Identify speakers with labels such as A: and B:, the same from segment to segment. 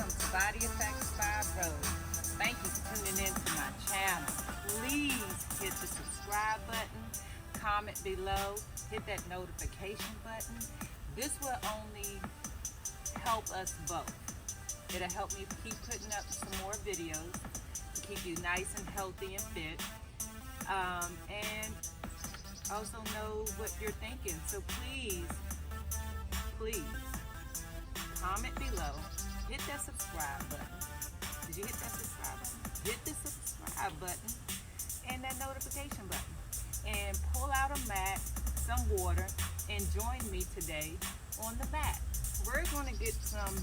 A: welcome to Body Effx by Rose. Thank you for tuning in to my channel. Please hit the subscribe button, comment below, hit that notification button. This will only help us both. It'll help me keep putting up some more videos to keep you nice and healthy and fit. And also know what you're thinking. So please comment below, hit that subscribe button. Did you hit that subscribe button? Hit the subscribe button and that notification button. And pull out a mat, some water, and join me today on the mat. We're going to get some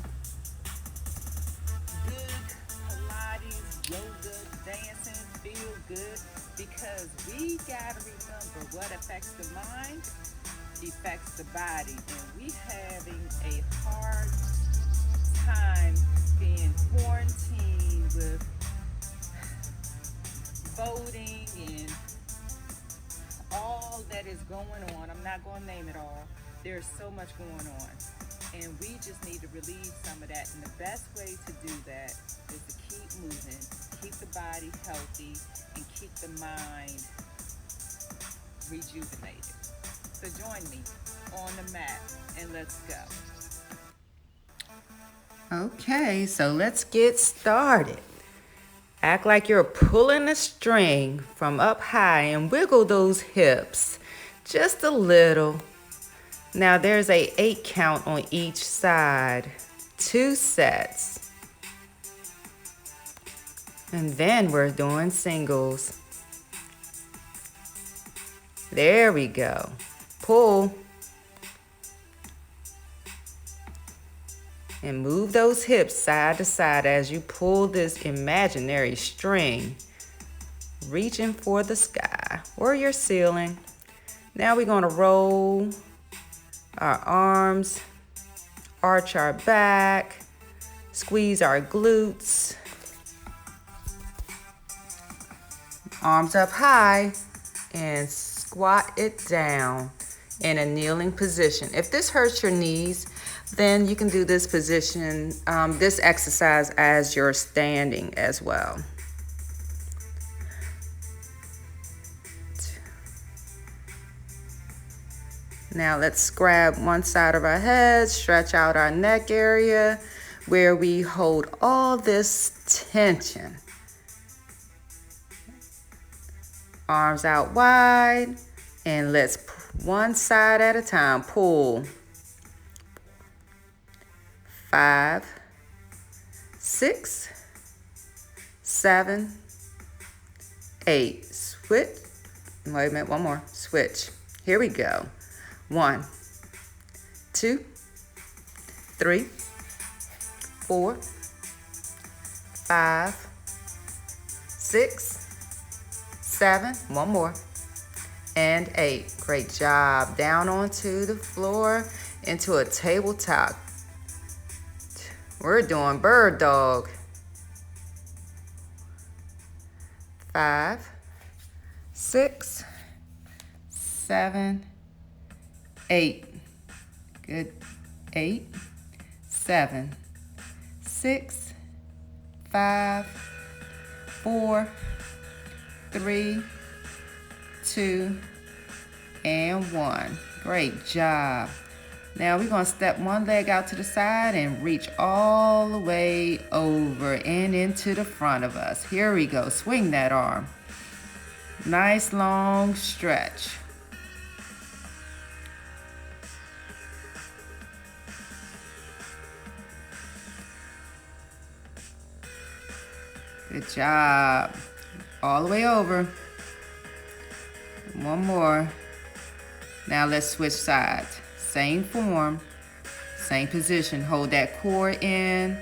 A: good Pilates, yoga, dancing, feel good, because we got to remember what affects the mind affects the body, and we having a hard time being quarantined with voting and all that is going on. I'm not going to name it all. There's so much going on, and we just need to relieve some of that, and the best way to do that is to keep moving, keep the body healthy, and keep the mind rejuvenated. So join me on the mat and let's go. Okay, so let's get started. Act like you're pulling a string from up high and wiggle those hips just a little. Now there's a 8 count on each side, 2 sets. And then we're doing singles. There we go. Pull. And move those hips side to side as you pull this imaginary string, reaching for the sky or your ceiling. Now we're going to roll our arms, arch our back, squeeze our glutes. Arms up high and squat it down in a kneeling position. If this hurts your knees, then you can do this position, this exercise as you're standing as well. Now let's grab one side of our head, stretch out our neck area where we hold all this tension. Arms out wide, and let's one side at a time pull. 5, 6, 7, 8. Switch. Wait a minute, one more. Switch. Here we go. 1, 2, 3, 4, 5, 6, 7. One more. And 8. Great job. Down onto the floor into a tabletop. We're doing bird dog. 5, 6, 7, 8. Good. 8, 7, 6, 5, 4, 3, 2, and 1. Great job. Now we're going to step one leg out to the side and reach all the way over and into the front of us. Here we go. Swing that arm. Nice long stretch. Good job. All the way over. One more. Now let's switch sides. Same form, same position. Hold that core in.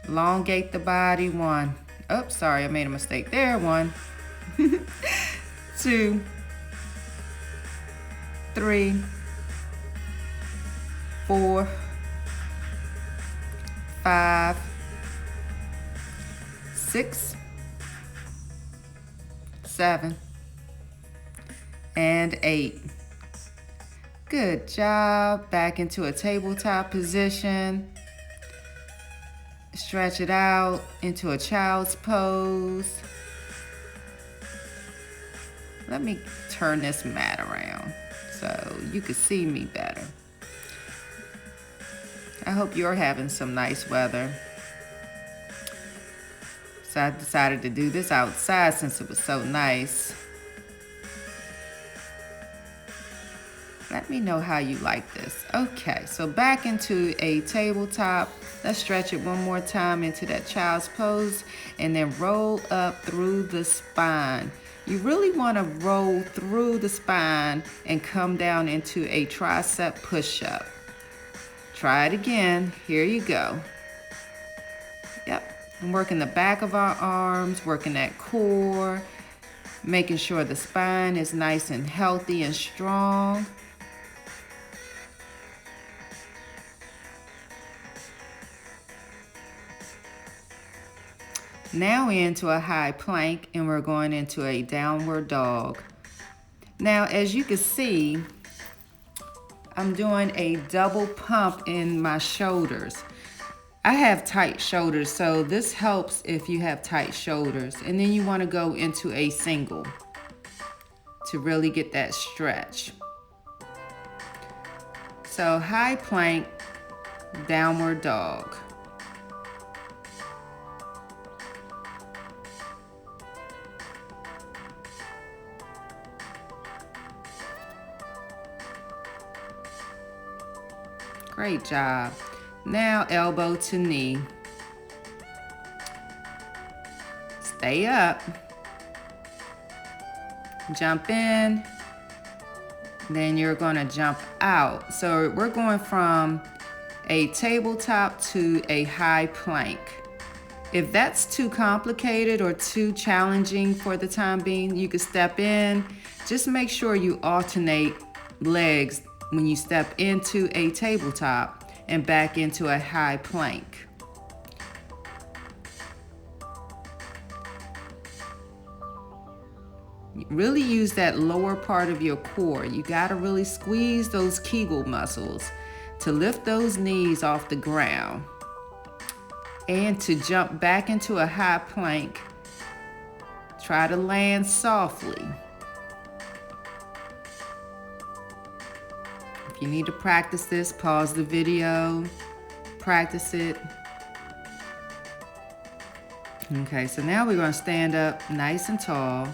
A: Elongate the body. 1. Oh, sorry, I made a mistake there. 1, 2, 3, 4, 5, 6, 7, and 8. Good job. Back into a tabletop position.
B: Stretch it out into a child's pose. Let me turn this mat around so you can see me better. I hope you're having some nice weather. So I decided to do this outside since it was so nice. Let me know how you like this. Okay, so back into a tabletop. Let's stretch it one more time into that child's pose and then roll up through the spine. You really want to roll through the spine and come down into a tricep push-up. Try it again. Here you go. Yep. I'm working the back of our arms, working that core, making sure the spine is nice and healthy and strong. Now into a high plank, and we're going into a downward dog. Now, as you can see, I'm doing a double pump in my shoulders. I have tight shoulders, so this helps if you have tight shoulders. And then you want to go into a single to really get that stretch. So high plank, downward dog. Great job. Now elbow to knee. Stay up. Jump in. Then you're going to jump out. So we're going from a tabletop to a high plank. If that's too complicated or too challenging for the time being, you can step in. Just make sure you alternate legs when you step into a tabletop and back into a high plank. Really use that lower part of your core. You gotta really squeeze those Kegel muscles to lift those knees off the ground. And to jump back into a high plank, try to land softly. If you need to practice this, pause the video, practice it. Okay, so now we're going to stand up nice and tall,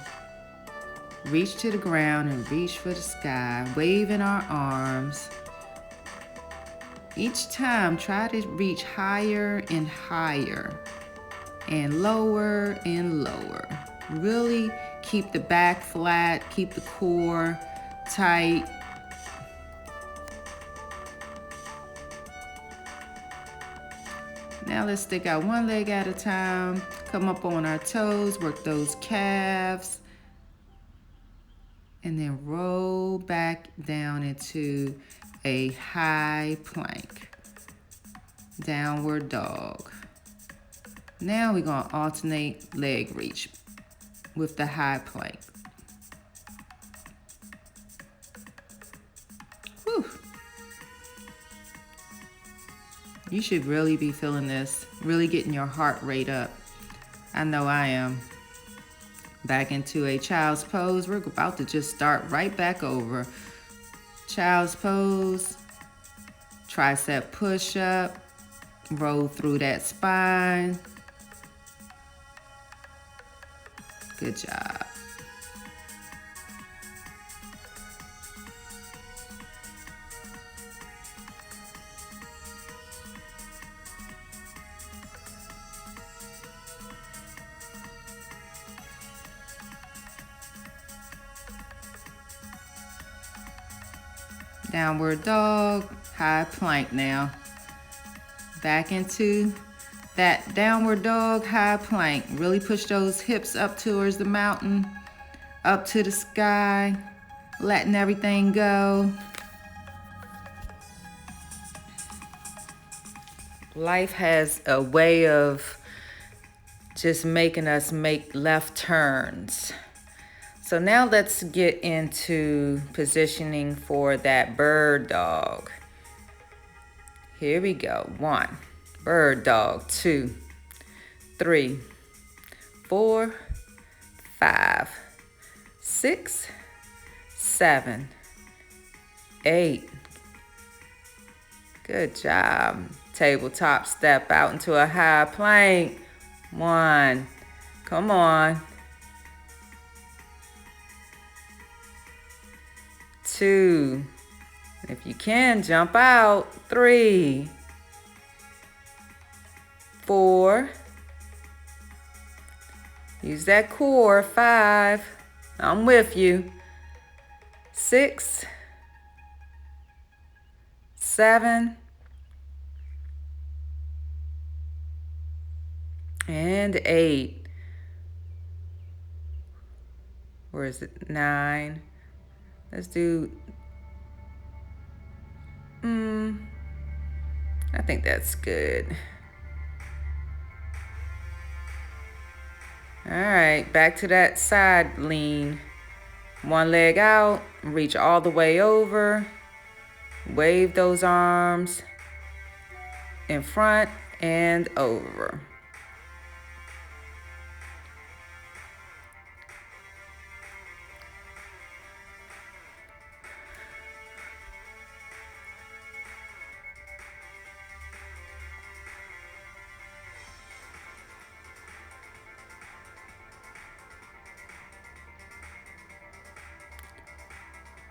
B: reach to the ground and reach for the sky, waving our arms. Each time, try to reach higher and higher and lower and lower. Really keep the back flat, keep the core tight. Now let's stick out one leg at a time, come up on our toes, work those calves, and then roll back down into a high plank, downward dog. Now we're going to alternate leg reach with the high plank. Whew. You should really be feeling this, really getting your heart rate up. I know I am. Back into a child's pose. We're about to just start right back over. Child's pose, tricep push-up, roll through that spine. Good job. Downward dog, high plank now. Back into that downward dog, high plank. Really push those hips up towards the mountain, up to the sky, letting everything go. Life has a way of just making us make left turns. So now let's get into positioning for that bird dog. Here we go. 1, Bird dog. 2, 3, 4, 5, 6, 7, 8. Good job. Tabletop step out into a high plank. 1. Come on. 2. If you can, jump out. 3, 4. Use that core. 5. I'm with you. 6, 7, and 8. Or is it 9? Let's do, I think that's good. All right, back to that side lean. One leg out, reach all the way over. Wave those arms in front and over.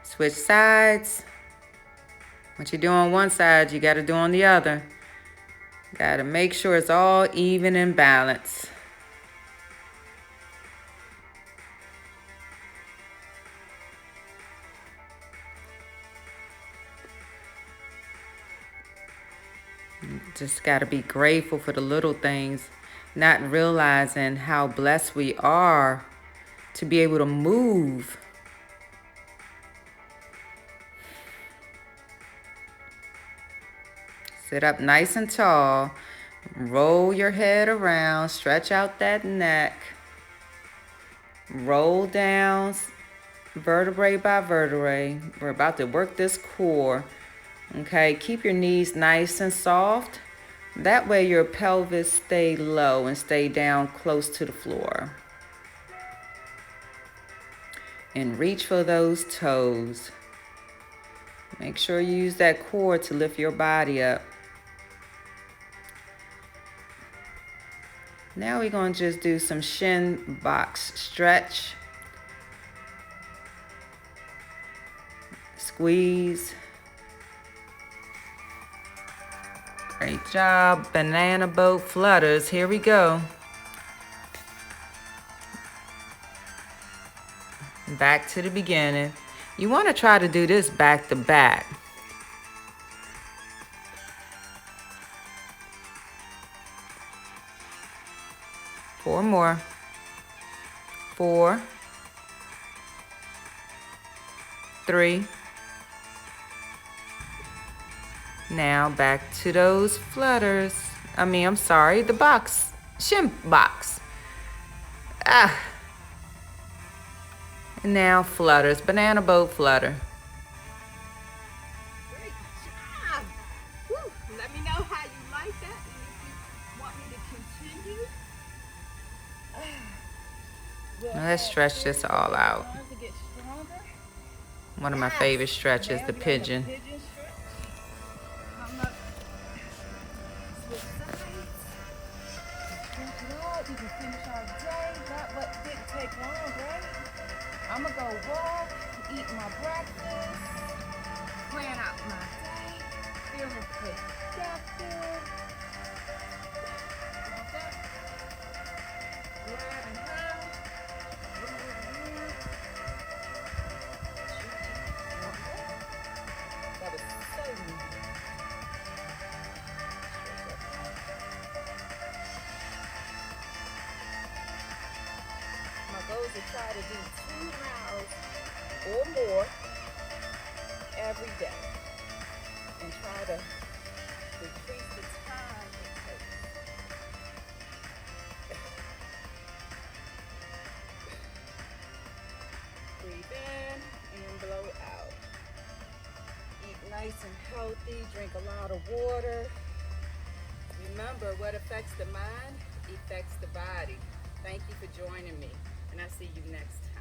B: Switch sides. What you do on one side, you got to do on the other. Got to make sure it's all even and balanced. You just got to be grateful for the little things, not realizing how blessed we are to be able to move. Sit up nice and tall. Roll your head around. Stretch out that neck. Roll down vertebrae by vertebrae. We're about to work this core. Okay, keep your knees nice and soft. That way your pelvis stay low and stay down close to the floor. And reach for those toes. Make sure you use that core to lift your body up. Now we're going to just do some shin box stretch. Squeeze. Great job. Banana boat flutters. Here we go. Back to the beginning. You want to try to do this back to back. Four more. 4, 3. Now back to those flutters. I'm sorry, the box. Shin box. And now flutters. Banana boat flutter.
A: Great job. Woo. Let me know how you like that and if you want me to continue.
B: Let's stretch this all out. One of my favorite stretches, the pigeon.
A: Come up, switch sides. Stretch it out. You can finish our day. That didn't take long, right? I'm gonna go walk, eat my breakfast, plan out my day, feeling productive. Grab and hug. That was so easy. My goal is to try to do 2 miles or more every day and try to decrease the time it takes. Breathe in and blow out. Eat nice and healthy, drink a lot of water. Remember, remember, what affects the mind affects the body. Thank you for joining me, and I'll see you next time.